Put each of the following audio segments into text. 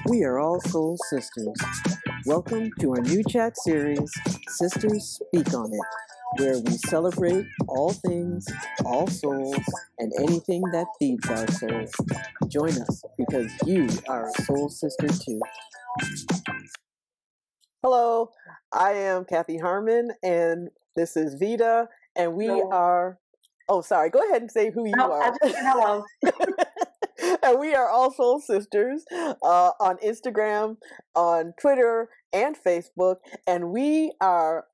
We are all soul sisters. Welcome to our new chat series, Sisters Speak on It, where we celebrate all things, all souls, and anything that feeds our souls. Join us because you are a soul sister too. Hello, I am Kathy Harmon, and this is Vita, and we are... Oh, sorry. Go ahead and say who you are. I just said hello. And we are all soul sisters on Instagram, on Twitter, and Facebook. And we are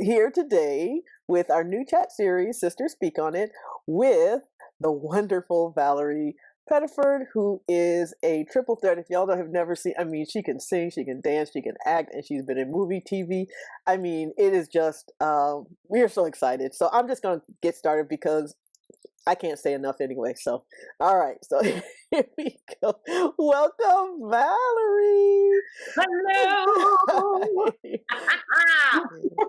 here today with our new chat series, Sisters Speak on It, with the wonderful Valarie Pettiford, who is a triple threat. If y'all have never seen, I mean, she can sing, she can dance, she can act, and she's been in movie, TV. I mean, it is just, we are so excited. So I'm just going to get started because I can't say enough anyway. So, all right. So here we go. Welcome, Valarie. Hello.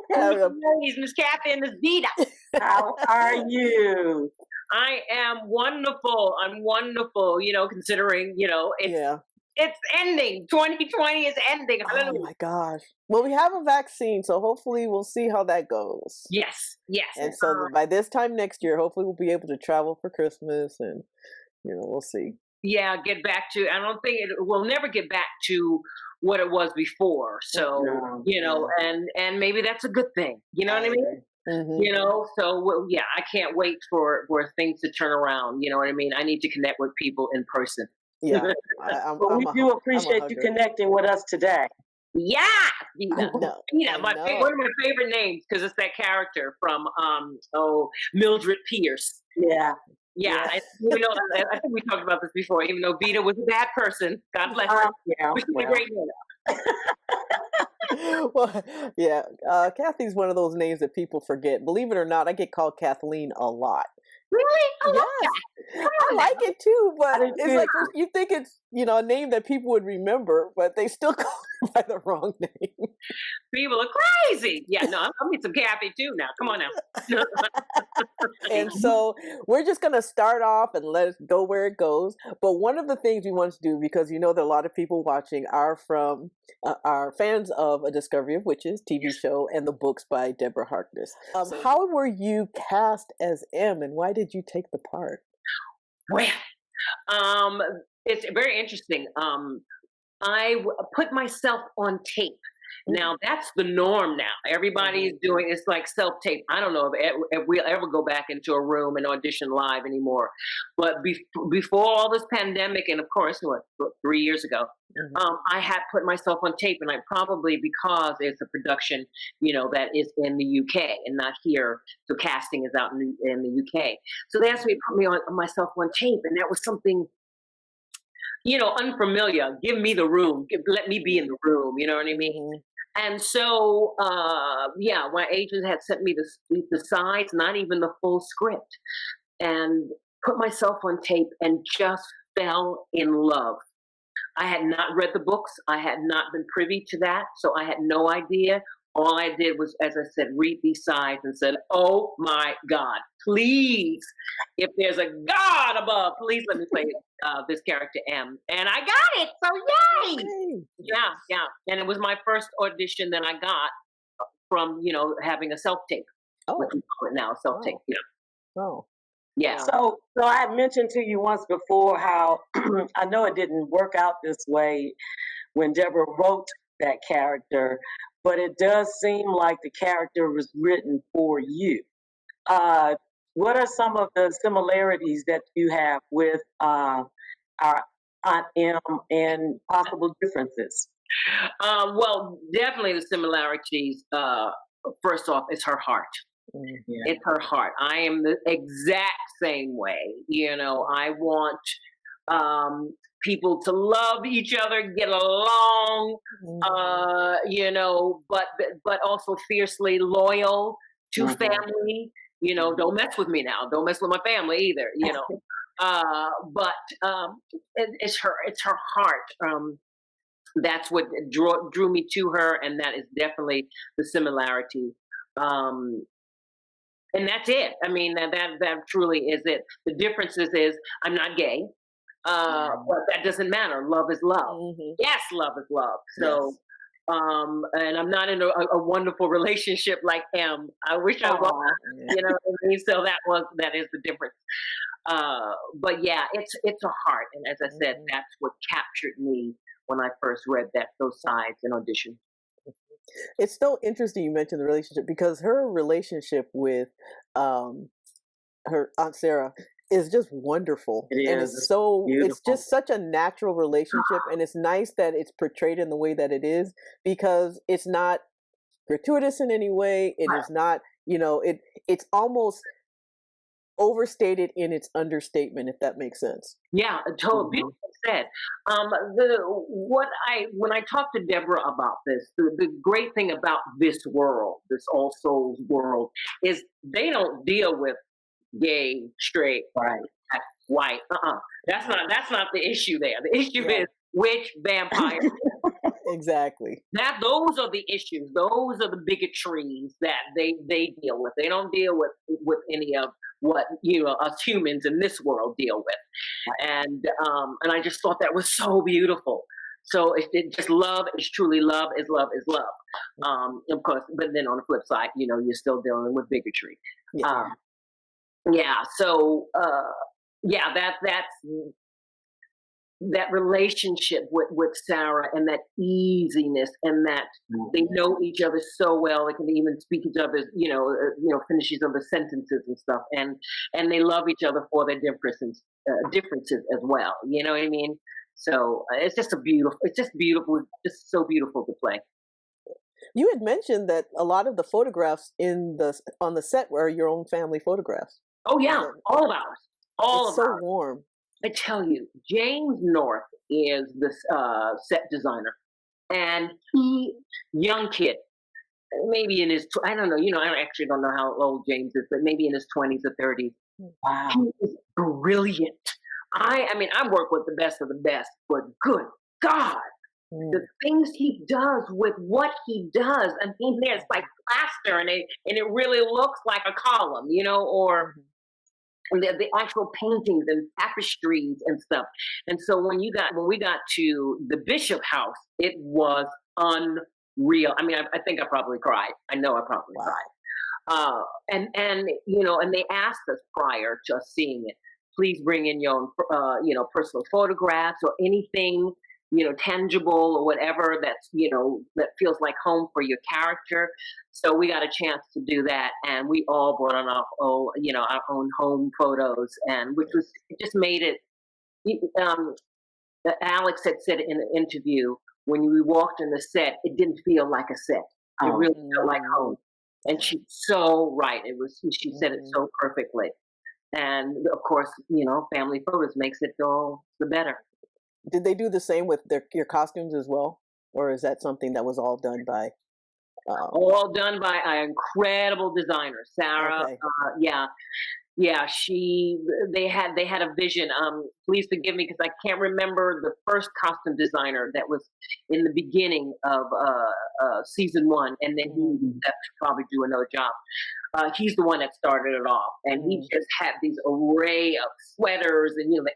Hello. Miss Kathy and Miss Vita. How are you? I am wonderful. I'm wonderful, considering, it's ending. 2020 is ending. Oh my gosh. Well, we have a vaccine, so hopefully we'll see how that goes. Yes. And so by this time next year, hopefully we'll be able to travel for Christmas and, we'll see. Yeah, get back to, I don't think we'll never get back to what it was before. So, and maybe that's a good thing. You know what I mean? Mm-hmm. So I can't wait for things to turn around. You know what I mean? I need to connect with people in person. Yeah. We do appreciate you connecting with us today. Yeah. One of my favorite names, because it's that character from Mildred Pierce. Yeah. I think we talked about this before. Even though Vita was a bad person, God bless her. She's a great name. Well, yeah. Kathy's one of those names that people forget. Believe it or not, I get called Kathleen a lot. Really? Yes. I like it too, but it's like you think it's a name that people would remember, but they still call it by the wrong name. People are crazy. Yeah, no, I need some Kathy too now. Come on now. And so we're just going to start off and let it go where it goes. But one of the things we want to do, because that a lot of people watching are fans of A Discovery of Witches TV show and the books by Deborah Harkness. How were you cast as M, and why did you take the part? Well, it's very interesting. I put myself on tape. Now that's the norm now. Everybody's doing, it's like self-tape. I don't know if we'll ever go back into a room and audition live anymore. But before all this pandemic, and of course, 3 years ago, I had put myself on tape, and I probably, because it's a production, that is in the UK and not here. So casting is out in the UK. So they asked me to put me on myself on tape, and that was something, unfamiliar. Give me the room. Let me be in the room. You know what I mean? And so, my agent had sent me the sides, not even the full script, and put myself on tape and just fell in love. I had not read the books. I had not been privy to that. So I had no idea. All I did was, as I said, read these sides and said, oh my God, please, if there's a God above, please let me play this character M. And I got it. So yay. Okay. Yeah. And it was my first audition that I got from, having a self-tape. Oh. What we call it now, self-tape. Oh. Yeah. So I had mentioned to you once before how I know it didn't work out this way when Deborah wrote that character, but it does seem like the character was written for you. What are some of the similarities that you have with our Aunt M and possible differences? Well, definitely the similarities. First off, it's her heart. Yeah. It's her heart. I am the exact same way. I want people to love each other, get along, but also fiercely loyal to family. Don't mess with me now. Don't mess with my family either. But it's her heart. That's what drew me to her, and that is definitely the similarity. And that's it. I mean, that truly is it. The difference is I'm not gay. But that doesn't matter. Love is love. Mm-hmm. Yes, love is love. So, Yes. and I'm not in a wonderful relationship like M. I wish I was, Yeah. you know what I mean? So that is the difference. But yeah, it's a heart. And as I said, that's what captured me when I first read those sides in audition. It's so interesting you mentioned the relationship, because her relationship with her Aunt Sarah is just wonderful. And It's it's beautiful. just such a natural relationship, and it's nice that it's portrayed in the way that it is, because it's not gratuitous in any way. It is not, it's almost overstated in its understatement, if that makes sense. Yeah, totally beautiful said. When I talked to Deborah about this, the great thing about this world, this All Souls world, is they don't deal with gay, straight, Right. white. That's not the issue there. The issue is which vampire. Exactly. Those are the issues. Those are the bigotries that they deal with. They don't deal with any of what us humans in this world deal with. And I just thought that was so beautiful. So it just love is truly love is love is love. Of course, but then on the flip side, you're still dealing with bigotry. Yeah. Yeah. So that's that relationship with Sarah, and that easiness, and that they know each other so well, they can even speak each other's, finish each other's sentences and stuff, and they love each other for their differences as well. You know what I mean? So it's just beautiful, just so beautiful to play. You had mentioned that a lot of the photographs on the set were your own family photographs. Oh yeah, all of ours. It's so warm. I tell you, James North is the set designer, and young kid, maybe in his, I don't know, I actually don't know how old James is, but maybe in his 20s or 30s. Wow. He is brilliant. I mean, I work with the best of the best, but good God, the things he does with what he does. I mean, there's like plaster, and it really looks like a column, or the actual paintings and tapestries and stuff. And so when we got to the Bishop House, it was unreal. I mean, I think I probably cried. I know I probably cried. And they asked us prior to us seeing it, please bring in your own, personal photographs or anything, tangible or whatever that's, that feels like home for your character. So we got a chance to do that, and we all brought on our own home photos, and it just made it. Alex had said in an interview, when we walked in the set, it didn't feel like a set. It really felt like home, and she's so right. She said it so perfectly, and of course, family photos makes it all the better. Did they do the same with your costumes as well, or is that something that was all done by? All done by an incredible designer, Sarah. Okay. They had a vision. Please forgive me because I can't remember the first costume designer that was in the beginning of season 1, and then he left to probably do another job. He's the one that started it off, and he just had these array of sweaters and the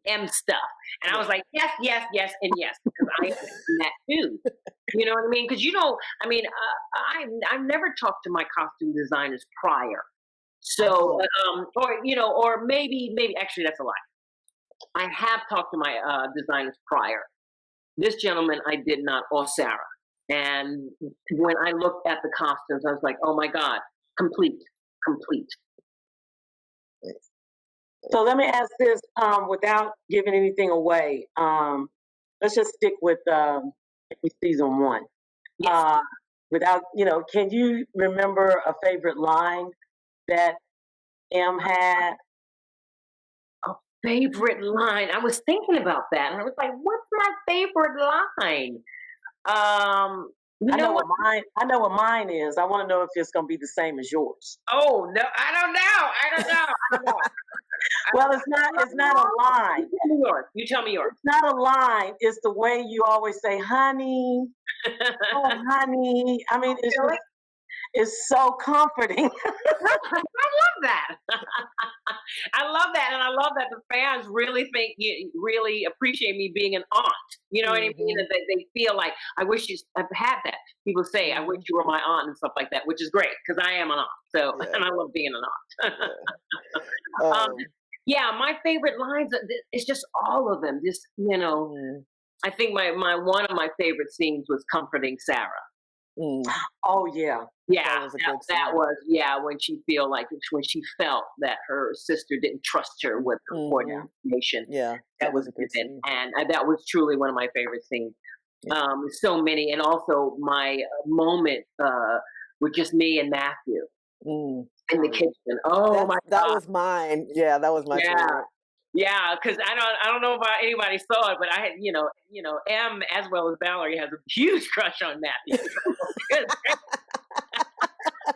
M stuff, and I was like, yes, and yes, because I have that too. You know what I mean? Because I've never talked to my costume designers prior, so or maybe actually that's a lie. I have talked to my designers prior. This gentleman I did not, or Sarah, and when I looked at the costumes, I was like, oh my God. Complete. So let me ask this, without giving anything away. Let's just stick with season 1. Yes. Without, can you remember a favorite line that M had? A favorite line? I was thinking about that, and I was like, what's my favorite line? I know what mine is. I want to know if it's going to be the same as yours. Oh no, I don't know. Well, it's not a line. You tell me yours. It's not a line. It's the way you always say, honey. Oh, honey. I mean, is so comforting. I love that. I love that, and I love that the fans really think you really appreciate me being an aunt. You know what I mean? Mm-hmm. That they feel like I wish you. I've had that. People say I wish Mm-hmm. you were my aunt and stuff like that, which is great because I am an aunt. So, Yeah. and I love being an aunt. Yeah. Yeah, my favorite lines. It's just all of them. Just Mm, I think my one of my favorite scenes was comforting Sarah. mm. Oh yeah. Yeah, That was a good that scene. was when she felt that her sister didn't trust her with important Mhm. information. Yeah, that was a good scene. And that was truly one of my favorite scenes. Yeah. So many, and also my moment with just me and Matthew Mm. in the kitchen. Oh my That God! was mine. Yeah, that was my Yeah. favorite. Yeah, because I don't know if anybody saw it, but I had M as well as Valarie has a huge crush on Matthew.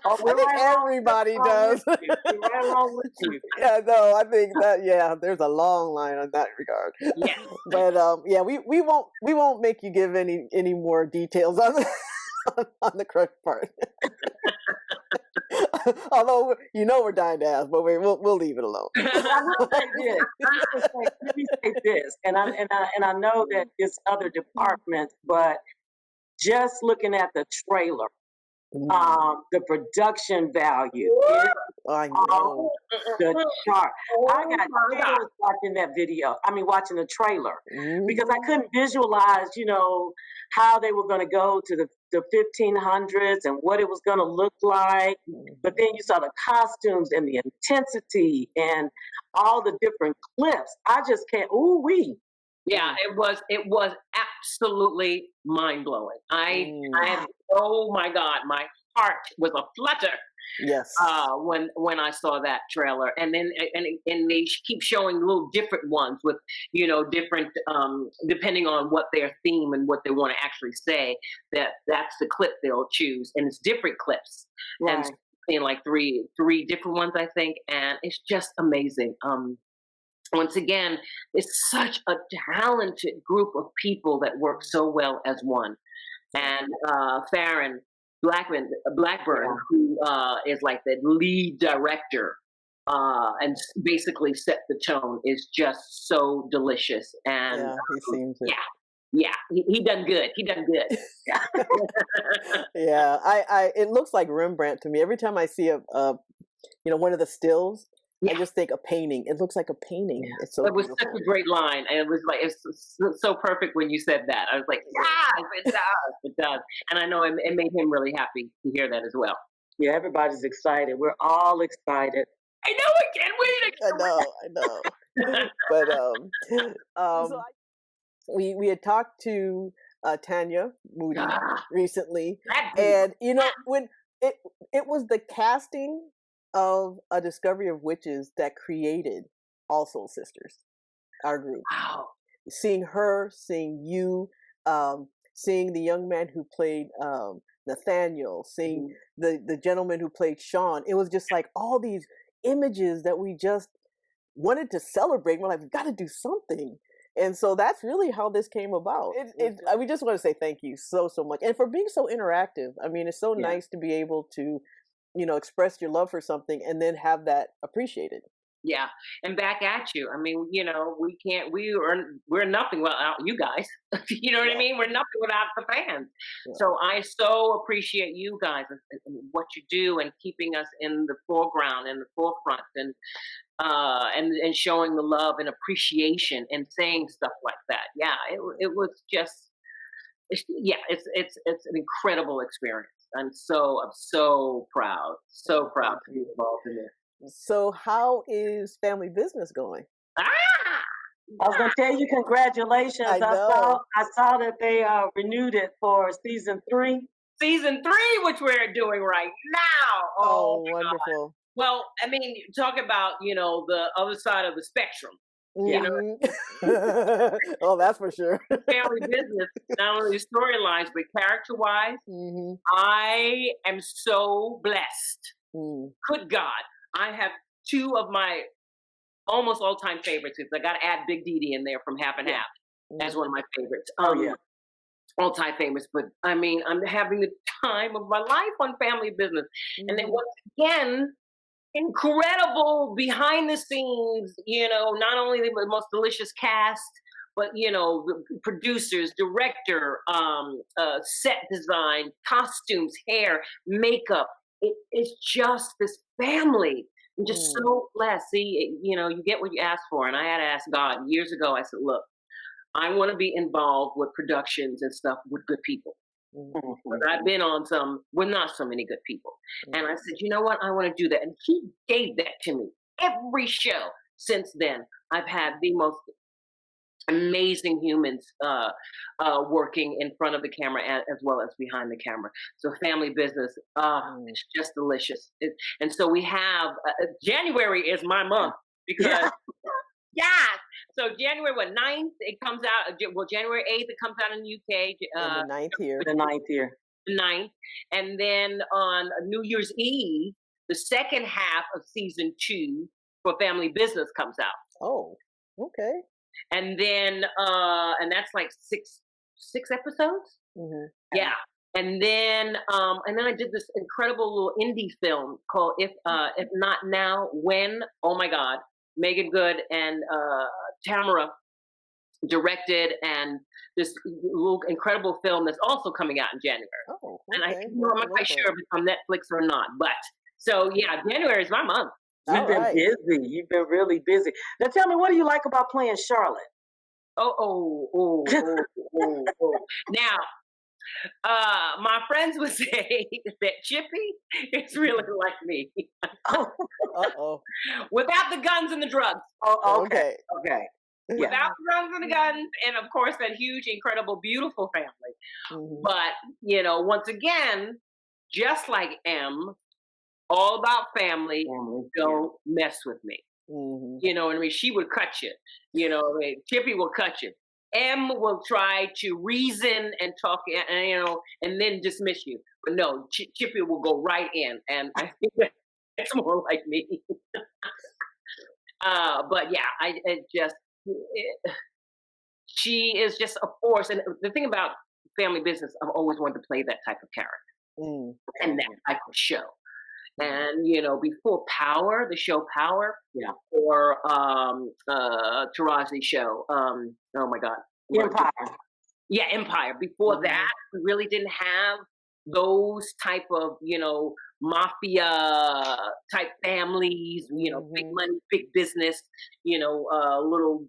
Oh, I think everybody does. We're right along with you. Yeah, no, I think that there's a long line on that regard. Yes. But yeah, we won't make you give any more details on on the crush part. Although we're dying to ask, but we'll leave it alone. I will say this. Let me say this, and I know that it's other departments, but just looking at the trailer, the production value is I off know. the chart. I got my God. tears watching that video. I mean, watching the trailer because I Mhm. couldn't visualize, how they were going to go to the 1500s and what it was going to look like. But then you saw the costumes and the intensity and all the different clips. I just can't. Ooh wee. Yeah, it was absolutely mind blowing. I oh my God, my heart was a flutter Yes. when I saw that trailer, and then and they keep showing little different ones with different depending on what their theme and what they want to actually say. That's the clip they'll choose, and it's different clips, and Right. in like three different ones I think, and it's just amazing. Once again, it's such a talented group of people that work so well as one. And Farron Blackburn, Yeah. who is like the lead director and basically set the tone, is just so delicious. And Yeah, he seems it. yeah, he done good. He done good. Yeah. Yeah, it looks like Rembrandt to me. Every time I see one of the stills, I Yeah. just think a painting. It looks like a painting. Yeah. It's so It was beautiful. such a great line, and it was like it's so perfect when you said that. I was like, yeah, it does, and I know it made him really happy to hear that as well. Yeah, everybody's excited. We're all excited. I know, I can't wait. I know. But so we had talked to Tanya Moody recently, and when it was the casting of A Discovery of Witches that created All Soul Sisters, our group. Wow. Seeing her, seeing you, seeing the young man who played Nathaniel, seeing the gentleman who played Sean, it was just like all these images that we just wanted to celebrate. We're like, we've got to do something. And so that's really how this came about. We just want to say thank you so much. And for being so interactive. I mean, it's so nice to be able to, express your love for something and then have that appreciated. Yeah, and back at you. I mean, we're nothing without you guys. You know what I mean? We're nothing without the fans. Yeah. So I so appreciate you guys and what you do and keeping us in the foreground and the forefront and showing the love and appreciation and saying stuff like that. Yeah, it was just it's an incredible experience. I'm so proud to be involved in it. So how is family business going? I was going to tell you congratulations. I know. I saw that they renewed it for season 3. Season 3, which we're doing right now. Oh, wonderful. God. Well, I mean, talk about, the other side of the spectrum. Oh, that's for sure. Family business, not only storylines, but character-wise, I am so blessed. Good God. I have 2 of my almost all-time favorites. I got to add Big Dee Dee in there from Half and Half as one of my favorites. multi-famous, but I mean, I'm having the time of my life on Family Business. And then once again, incredible behind the scenes, not only the most delicious cast, but the producers, director, set design, costumes, hair, makeup. It's just this family. I'm just so blessed. See, you get what you ask for. And I had to ask God years ago. I said, look, I want to be involved with productions and stuff with good people. But I've been on some with not so many good people. And I said, you know what? I want to do that. And he gave that to me. Every show since then, I've had the most amazing humans working in front of the camera as well as behind the camera. So Family Business, it's just delicious. And so we have, January is my month because yeah. So January 9th, it comes out. Well, January 8th, it comes out in the UK. And the 9th here. The 9th here. The 9th. And then on New Year's Eve, the second half of season 2 for Family Business comes out. Oh, okay. And then, and that's like six episodes. Yeah. And then I did this incredible little indie film called If Not Now, When. Oh my God. Megan Good and Tamara directed, and this little incredible film that's also coming out in January. Oh, okay. And I'm not quite sure if it's on Netflix or not. But so yeah, January is my month. You've been busy. You've been really busy. Now tell me, what do you like about playing Charlotte? Now, my friends would say that Chippy is really like me. Without the guns and the drugs. Oh, okay. Okay. Yeah. Without the guns and the guns, and of course that huge, incredible, beautiful family. But once again, just like M, all about family. Don't mess with me. You know what I mean? She would cut you. Chippy will cut you. M will try to reason and talk, and then dismiss you. But no, Chippy will go right in, and I think that's more like me. But yeah, she is just a force. And the thing about Family Business, I've always wanted to play that type of character, and that type of show. And before Power, the show Power, or Taraji's show, oh my God, Empire. Yeah, Empire. Before that, we really didn't have those type of mafia type families, big money, big business, little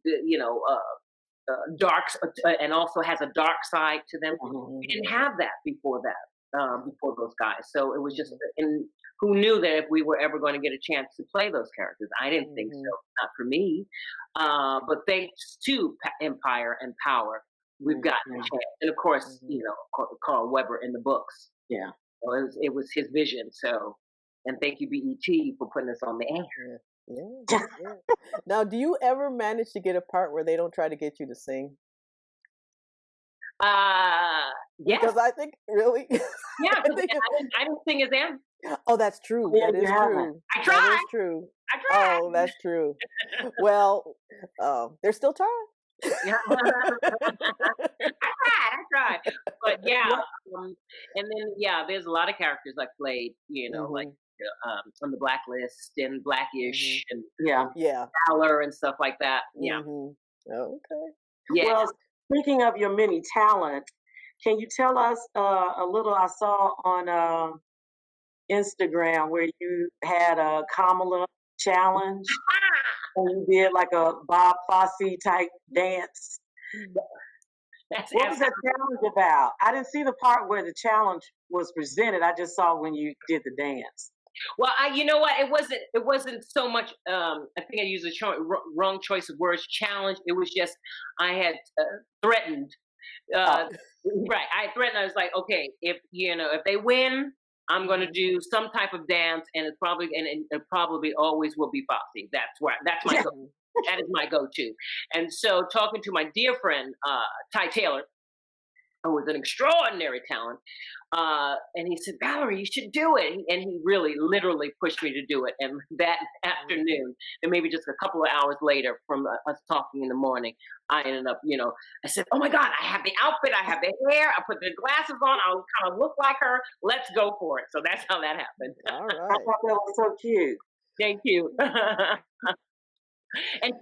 dark, and also has a dark side to them. We didn't have that before that. Before those guys, so it was just, and who knew that if we were ever going to get a chance to play those characters? I didn't think so, not for me. But thanks to Empire and Power, we've gotten a chance, and of course, Carl Weber in the books. Yeah, so it was his vision. So, and thank you BET for putting us on the air. Yeah. Now, do you ever manage to get a part where they don't try to get you to sing? Yes. Because I think really. Yeah, I didn't sing as them. Oh, that's true. That is true. I tried. That is true. I tried. Oh, that's true. Well, there's still time. I tried. But yeah, and then there's a lot of characters I played. Like on the Blacklist and Blackish and Valor and stuff like that. Yeah. Oh, okay. Yeah. Well, speaking of your many talents, can you tell us a little? I saw on Instagram where you had a Kamala challenge and you did like a Bob Fosse type dance. What was that challenge about? I didn't see the part where the challenge was presented. I just saw when you did the dance. Well, you know what? It wasn't so much. I think I used the wrong choice of words. Challenge. It was just I had threatened. Right. I threatened. I was like, okay, if they win, I'm going to do some type of dance, and it probably always will be Fosse. That's my go. That is my go-to. And so, talking to my dear friend Ty Taylor, who was an extraordinary talent. And he said, Valarie, you should do it. And he really, literally pushed me to do it. And that afternoon, and maybe just a couple of hours later from us talking in the morning, I ended up, I said, oh my God, I have the outfit, I have the hair, I put the glasses on, I'll kind of look like her. Let's go for it. So that's how that happened. All I right. thought that was so cute. Thank you. And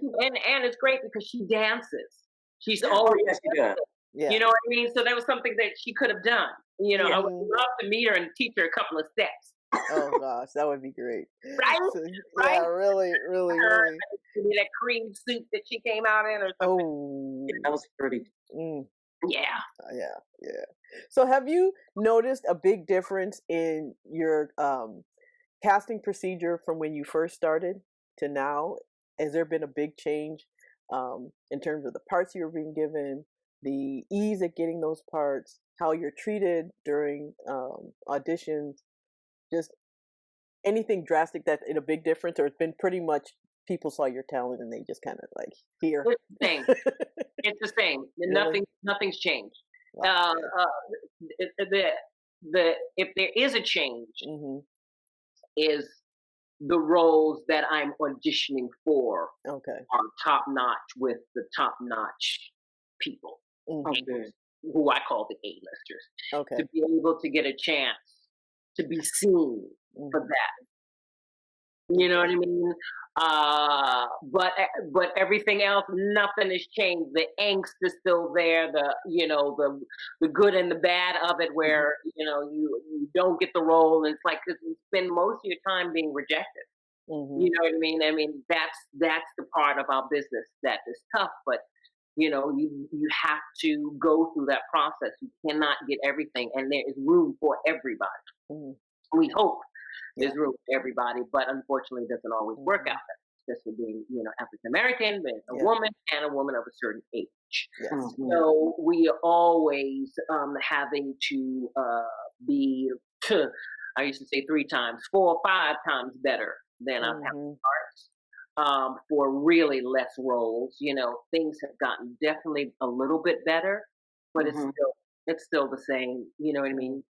it's great because she dances. She's Oh, always yes, she does. Yeah. You know what I mean? So that was something that she could have done. I would Mhm. love to meet her and teach her a couple of steps. Oh gosh, that would be great. Right? So, Right? yeah, really, really, Her, really. maybe that cream suit that she came out in or something. Oh, That was pretty. mm, Yeah. yeah, yeah. So, have you noticed a big difference in your casting procedure from when you first started to now? Has there been a big change in terms of the parts you were being given, the ease at getting those parts, how you're treated during auditions? Just anything drastic that's in a big difference, or it's been pretty much people saw your talent and they just kind of like here. It's the same. It's the same. Really? Nothing's changed. Wow. Uh, the if there is a change, Hmm. is the roles that I'm auditioning for Okay. are top notch with the top notch people, Hmm. Okay. who I call the A-listers, Okay. to be able to get a chance to be seen for Hmm. that. You know what I mean? But everything else, nothing has changed. The angst is still there. The good and the bad of it, where you don't get the role, and it's like 'cause you spend most of your time being rejected. Hmm. You know what I mean? I mean that's the part of our business that is tough, but you have to go through that process. You cannot get everything, and there is room for everybody. Hmm. We hope Yeah. there's room for everybody, but unfortunately, it doesn't always work Hmm. out. Especially being, African American, being a Yeah. woman, and a woman of a certain age. Yes. Mhm. So we are always having to be, I used to say 3 times, 4 or 5 times better than our Hmm. counterparts for really less roles. Things have gotten definitely a little bit better, but Mhm. it's still the same. You know what I mean?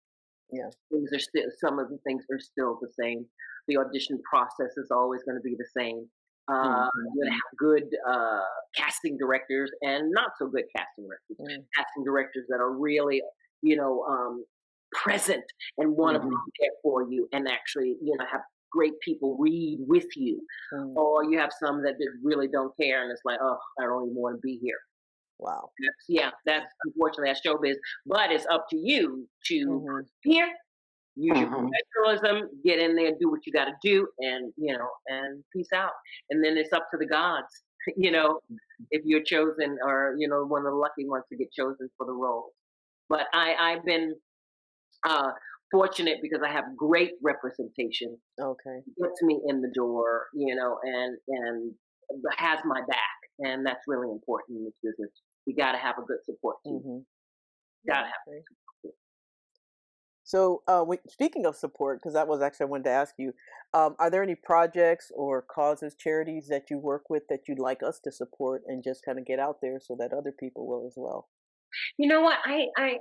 Yeah. Things are still some of the things are still the same. The audition process is always going to be the same. You're going to Mhm. have good casting directors and not so good casting directors. Mm. Casting directors that are really, you know, um, present and want to be Mhm. there for you, and actually, have great people read with you. Mm. Or you have some that just really don't care, and it's like, oh, I don't even want to be here. Wow. That's unfortunately that's showbiz. But it's up to you to Hmm. persevere, use your Mhm. professionalism, get in there, do what you got to do, and and peace out. And then it's up to the gods, you know, if you're chosen or one of the lucky ones to get chosen for the roles. But I've been uh, fortunate because I have great representation, Okay. gets me in the door, and has my back, and that's really important in this business. You got to have a good support team. Hmm. Got to have. Okay. So, speaking of support, because that was actually I wanted to ask you, are there any projects or causes, charities that you work with that you'd like us to support and just kind of get out there so that other people will as well? You know what? I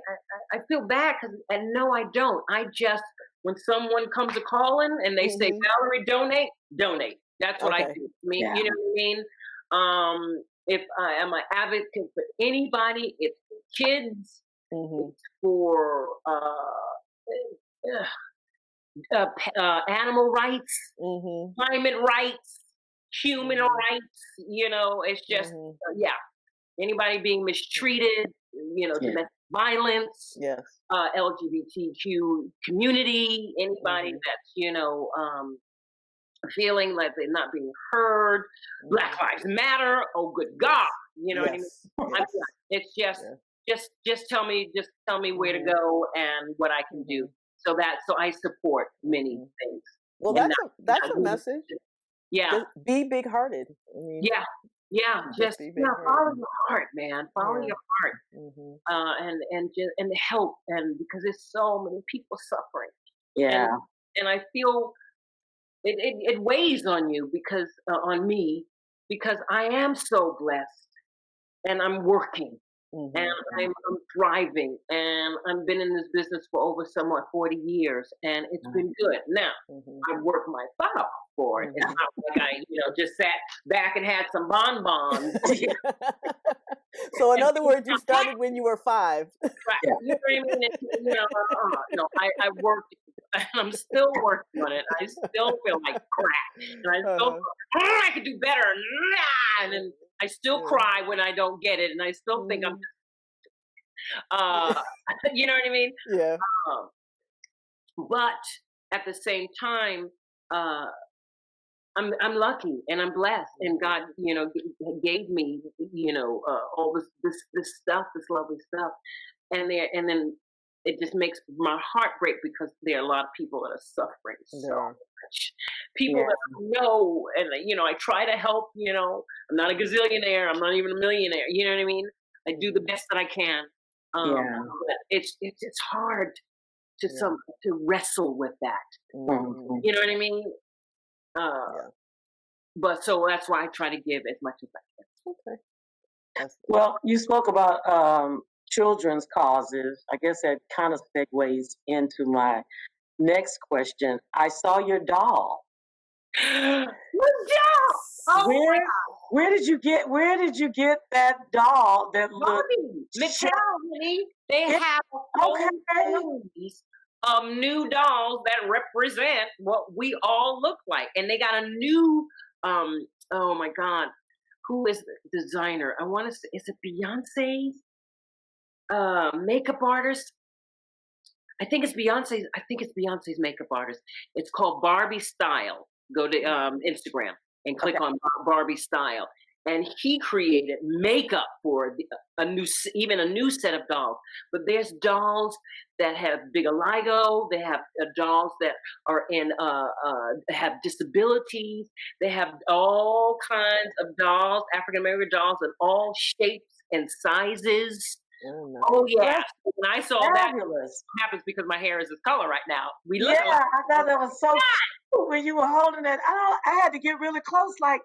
feel bad because, and no, I don't. I just, when someone comes a calling and they say, Hmm. Valarie, donate, donate. That's what I Okay. do. I mean, Yeah. you know what I mean? If I am an advocate for anybody, it's for kids, Hmm. it's for animal rights, Hmm. climate rights, human Hmm. rights. It's just, Hmm. yeah, anybody being mistreated, Yeah. domestic violence, Yes. LGBTQ community, anybody Hmm. that's, feeling like they're not being heard, Black Hmm. Lives Matter, oh good God, Yes. you know what I mean? Yes. I'm Yes. done. It's just, Yeah. just tell me where to Hmm. go and what I can do. Hmm. So I support many Hmm. things. Well, And that's not a message. yeah, Just be big-hearted. I mean, yeah, yeah. just Just be big-hearted. follow your heart, man. Follow Yeah. your heart, Hmm. and help, and because there's so many people suffering, and Yeah. and I feel it weighs on you because on me because I am so blessed and I'm working. and I'm thriving, and I've been in this business for over somewhat 40 years, and it's been good. Now, I worked my butt off for it. It's not like I, just sat back and had some bonbons. So, in other words, you started when you were 5. Right. You know what I mean? No, I worked, and I'm still working on it. I still feel like crap, and I still I could do better, and then I still cry when I don't get it, and I still think I'm, you know what I mean? Yeah. But at the same time, I'm lucky and I'm blessed, and God, gave me, all this stuff, this lovely stuff, and then it just makes my heart break because there are a lot of people that are suffering so much. People that I know, and I try to help. I'm not a gazillionaire. I'm not even a millionaire. You know what I mean? I do the best that I can. But it's hard to wrestle with that. You know what I mean? But so that's why I try to give as much as I can. Okay. Well, you spoke about children's causes. I guess that kind of segues into my next question. I saw your doll. Oh, where did you get that doll that looked Mattel, honey? They have series of new dolls that represent what we all look like, and they got a new oh my God, who is the designer? I want to say, is it Beyonce's makeup artist? I think it's Beyonce's makeup artist. It's called Barbie Style. Go to Instagram and click on Barbie Style. And he created makeup for a new set of dolls. But there's dolls that have vitiligo. They have dolls that are have disabilities. They have all kinds of dolls, African American dolls, in all shapes and sizes. Oh yeah! When I saw that, it happens because my hair is this color right now. I thought that was so cute when you were holding it. I had to get really close, like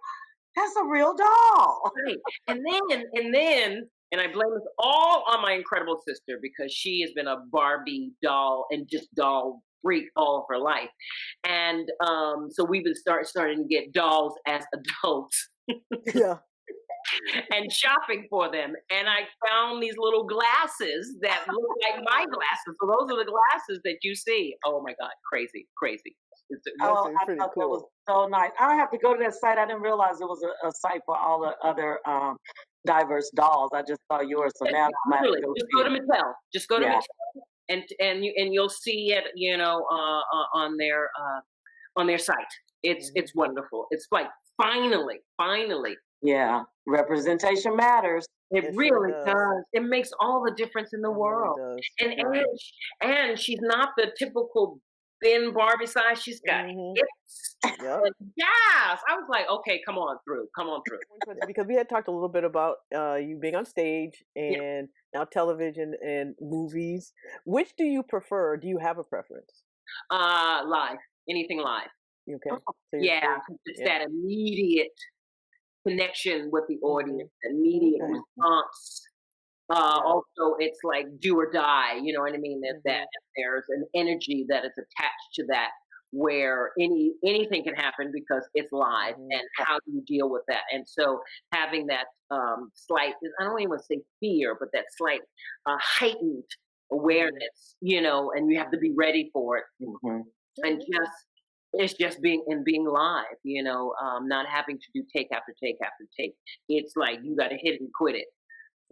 that's a real doll. Right. And I blame this all on my incredible sister because she has been a Barbie doll and just doll freak all of her life. And so we've been starting to get dolls as adults. Yeah. And shopping for them, and I found these little glasses that look like my glasses. So those are the glasses that you see. Oh my God, crazy! I thought that was so nice. I have to go to that site. I didn't realize it was a site for all the other diverse dolls. I just saw yours, so now I might have to go. Just go to Mattel. Just go to Mattel, and you'll see it. On their site. It's wonderful. It's like finally. Yeah, representation matters. It really does. It makes all the difference in the world. And she's not the typical thin Barbie size. She's got hips. Yes, I was like, okay, come on through. Because we had talked a little bit about you being on stage and now television and movies. Which do you prefer? Do you have a preference? Live. Anything live. Okay. So it's that immediate connection with the audience, immediate response. Also, it's like do or die. You know what I mean? That there's an energy that is attached to that, where anything can happen because it's live, and how do you deal with that? And so having that slight, I don't even want to say fear, but that slight heightened awareness, and you have to be ready for it, and it's just being live, not having to do take after take after take. It's like you got to hit it and quit it,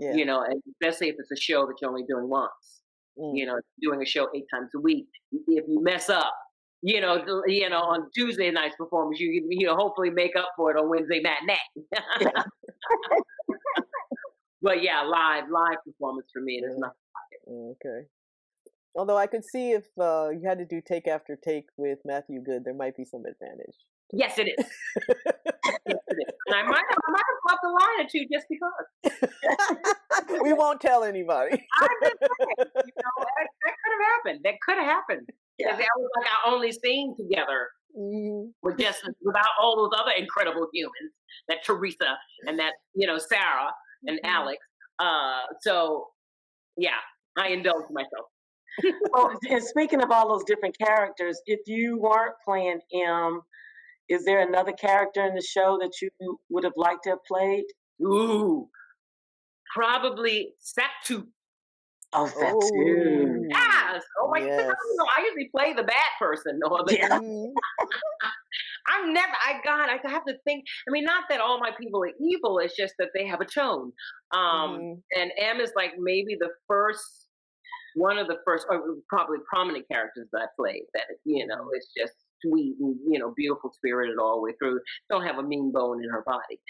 and especially if it's a show that you're only doing once. Doing a show 8 times a week. If you mess up, on Tuesday night's performance, you hopefully make up for it on Wednesday matinee. But live performance for me, there's nothing like it. Okay. Although I could see if you had to do take after take with Matthew Good, there might be some advantage. Yes, it is. Yes, it is. And I might have dropped a line or two just because. We won't tell anybody. I just that could have happened. That could have happened. Because that was like our only scene together. Without all those other incredible humans, that Teresa and that Sarah and Alex. So yeah, I indulge myself. Oh, and speaking of all those different characters, if you weren't playing M, is there another character in the show that you would have liked to have played? Ooh, probably Satu. Oh, that too. Oh, Yes. Oh my, because yes. I usually play the bad person or the Yeah. Mhm. I'm never. God, I have to think. I mean, not that all my people are evil. It's just that they have a tone. Mhm. And M is like maybe the first, one of the first, or probably prominent characters that I played. That Mhm. it's just sweet and beautiful spirited all the way through. Don't have a mean bone in her body.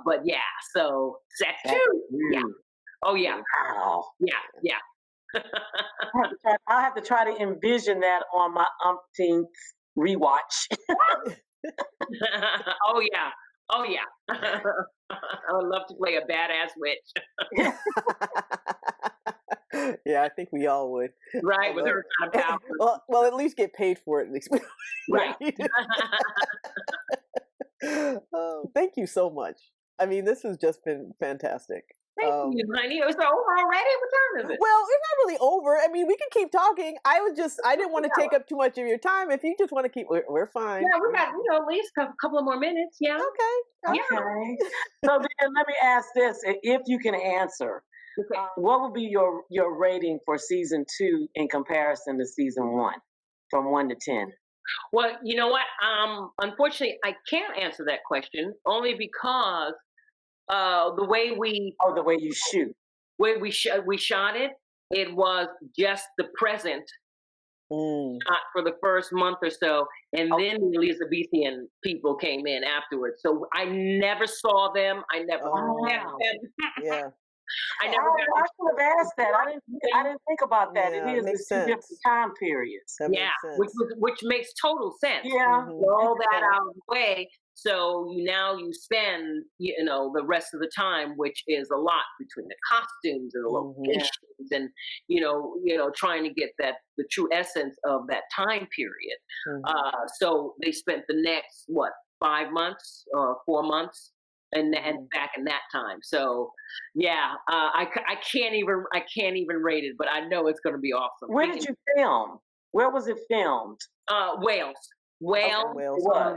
But yeah, so that That too. Yeah. too. Oh yeah. Wow. Yeah. Yeah. I'll have to try to envision that on my umpteenth rewatch. Oh yeah. Oh yeah. I would love to play a badass witch. Yeah, I think we all would. Right, with Although, her kind of power. well, at least get paid for it. At least, Right. Oh, thank you so much. I mean, this has just been fantastic. Thank you, honey. It was over already? What time is it? Well, it's not really over. I mean, we can keep talking. I didn't want to take up too much of your time. If you just want to keep, we're fine. Yeah, we got, at least a couple of more minutes. Yeah. Okay. Yeah. Okay. So then let me ask this, if you can answer. Okay. What would be your rating for season 2 in comparison to season 1, from 1 to 10? Well, you know what? Unfortunately, I can't answer that question only because the way we Oh, the way you shoot. we shot it, it was just the present shot for the first month or so, and Okay. then the Elizabethan people came in afterwards. So I never saw them. I never met wow. them. Yeah. I never Oh, got I should have asked that. I didn't think about that. Yeah, It is makes it's 2 different sense. time periods. That yeah, makes sense. which makes total sense. Yeah. All that out of the way, so you spend the rest of the time, which is a lot between the costumes and the locations, and trying to get the true essence of that time period. So they spent the next 5 months or 4 months and back in that time. So yeah, I can't even rate it, but I know it's going to be awesome. Where did you film? Where was it filmed? Wales. Okay, Wales, Wales. What?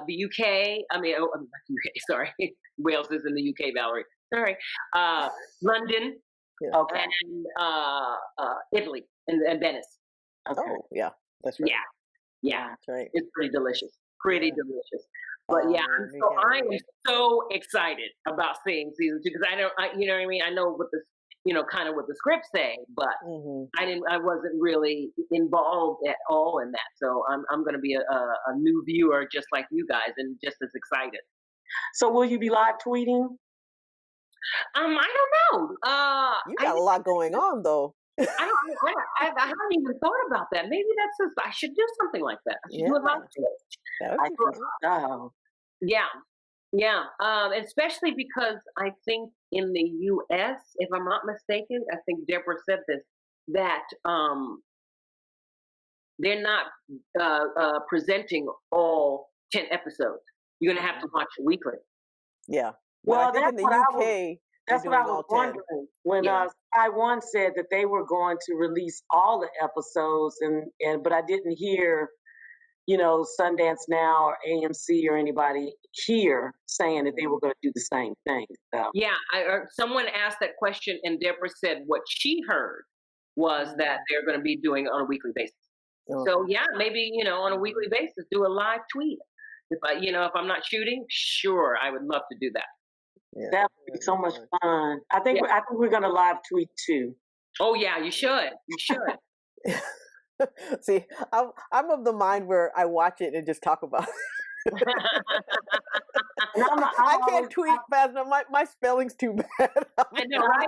the UK. I mean, not UK. Sorry, Wales is in the UK. Valarie. Sorry, London, Yeah. Okay. and Italy and Venice. Okay. Oh, yeah, that's right. Yeah, That's right. it's pretty delicious. Pretty Yeah. delicious. But yeah, we so can't I am wait. so excited about seeing season 2 because you know what I mean. I know what the kind of what the scripts say, but Mhm. I wasn't really involved at all in that. So I'm going to be a new viewer just like you guys and just as excited. So will you be live tweeting? I don't know. You got a lot going on, though. I haven't even thought about that. Maybe I should do something like that. I should do a live tweet. That I would be think fun. so. Yeah. Yeah. Especially because I think in the US, if I'm not mistaken, I think Deborah said this, that they're not presenting all 10 episodes. You're going to have to watch it weekly. Yeah. Well, I think in that's the what I UK, was- That's they're what I doing was all 10. wondering when Yeah. Sky One said that they were going to release all the episodes, but I didn't hear, Sundance Now or AMC or anybody here saying that they were going to do the same thing. So. Yeah, someone asked that question, and Deborah said what she heard was that they're going to be doing it on a weekly basis. Okay. So yeah, maybe on a weekly basis, do a live tweet. If I'm not shooting, sure, I would love to do that. Yeah, That would be so much fun. I think we're going to live tweet too. Oh yeah, you should. You should. See, I'm of the mind where I watch it and just talk about it. I can't tweet fast enough. My spelling's too bad. I know, right?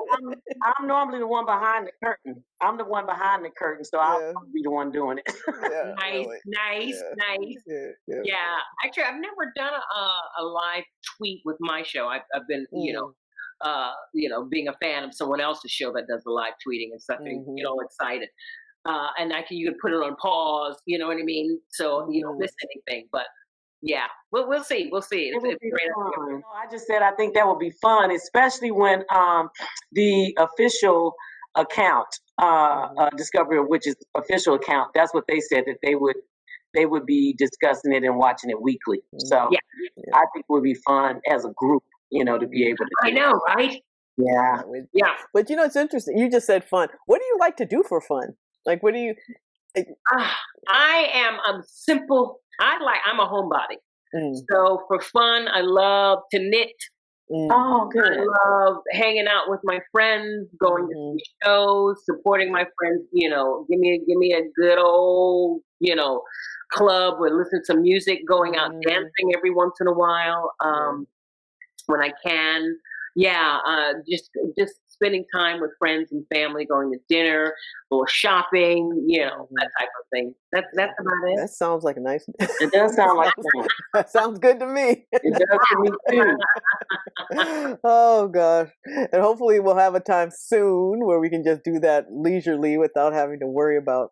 I'm normally the one behind the curtain. I'm the one behind the curtain, so I'll be the one doing it. Yeah, nice, really. nice, Yeah. nice. Yeah. Actually, I've never done a live tweet with my show. I've been, being a fan of someone else's show that does the live tweeting and stuff, and get all excited. And you could put it on pause. You know what I mean? So you don't miss anything. But Yeah, we'll see. We'll see. It would It's be great. fun. No, I just said I think that would be fun, especially when the official account, Discovery of Witches official account, that's what they said that they would be discussing it and watching it weekly. So Yeah. I think it would be fun as a group, to be able to. I know, right? Yeah. Yeah. But it's interesting. You just said fun. What do you like to do for fun? Like, what do you? I am simple. I'm a homebody. Mm. So for fun, I love to knit. Oh, good. I love hanging out with my friends, going to see shows, supporting my friends. Give me a good old club where listen to music, going out dancing every once in a while when I can. Yeah, just spending time with friends and family, going to dinner or shopping, that type of thing. That's about it. That sounds like a nice. It does sound like fun. That sounds good to me. It does to me too. Oh gosh, and hopefully we'll have a time soon where we can just do that leisurely without having to worry about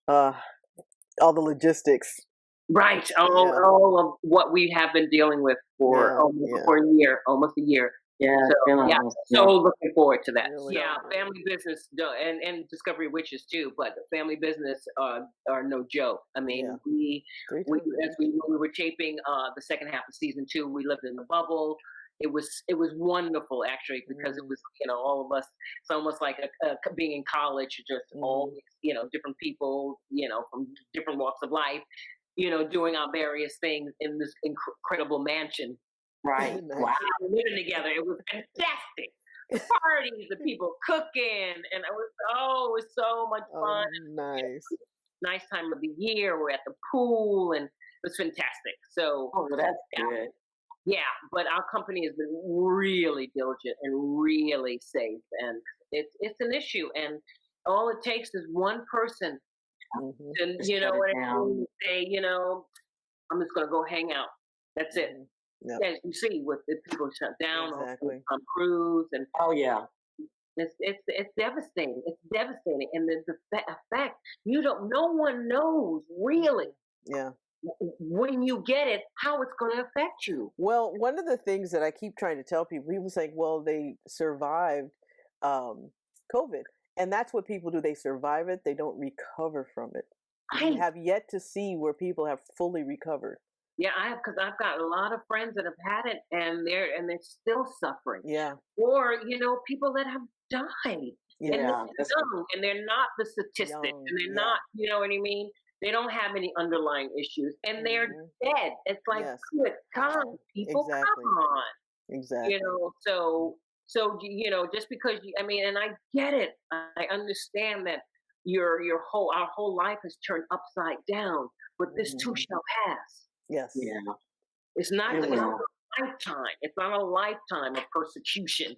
all the logistics. Right, all of what we have been dealing with for almost a year. Yeah, so looking forward to that. Really? Yeah, family business and Discovery Witches too, but family business are no joke. I mean, we as we were taping the second half of season 2, we lived in the bubble. It was wonderful actually because it was all of us. It's almost like being in college, just all these different people from different walks of life, doing our various things in this incredible mansion. Right. Wow. Living together. It was fantastic. Parties, the people cooking, and it was so much fun. Nice. Nice time of the year. We're at the pool, and it was fantastic. So, that's good. Yeah, but our company has been really diligent and really safe, and it's an issue. And all it takes is one person to, say, I'm just going to go hang out. That's it. Yep. As you see, with the people shut down on cruise, and it's devastating. It's devastating, and the effect no one knows really. Yeah. When you get it, how it's going to affect you. Well, one of the things that I keep trying to tell people saying, well, they survived COVID, and that's what people do. They survive it. They don't recover from it. I have yet to see where people have fully recovered. Yeah, because I've got a lot of friends that have had it, and they're still suffering. Yeah. Or people that have died. Yeah. And they're young, and they're not the statistics, and they're not. You know what I mean? They don't have any underlying issues, and they're dead. It's like, good God, people, come on. Exactly. So just because and I get it. I understand that our whole life is turned upside down, but this too shall pass. Yes. Yeah. It's not a lifetime. It's not a lifetime of persecution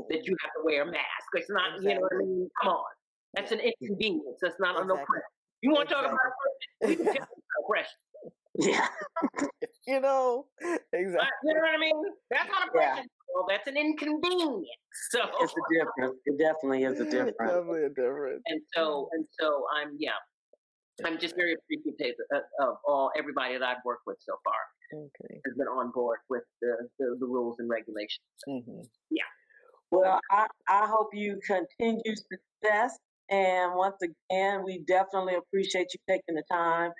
that you have to wear a mask. It's not, come on. That's an inconvenience. That's not an oppression. You want to talk about oppression? We can talk about oppression. Yeah. Exactly. You know what I mean? That's not oppression. Well, that's an inconvenience. So it's a difference. It definitely is a difference. Definitely a difference. And so I'm just very appreciative of everybody that I've worked with so far. Okay. Has been on board with the rules and regulations. Yeah. Well, I hope you continue success. And once again, we definitely appreciate you taking the time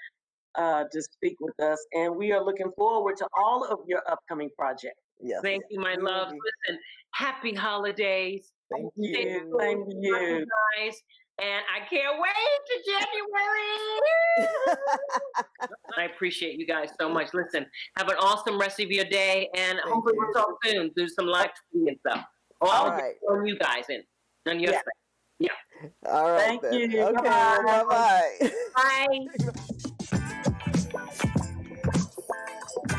to speak with us. And we are looking forward to all of your upcoming projects. Yes. Thank you, my loves. Listen, happy holidays. Thank you. Thank you. Guys. And I can't wait to January. I appreciate you guys so much. Listen, have an awesome rest of your day, and hopefully we'll talk soon. Do some live tweeting and stuff. Or I'll get on you guys on your side. Yeah. All right. Thank you. Okay. Bye-bye. Bye.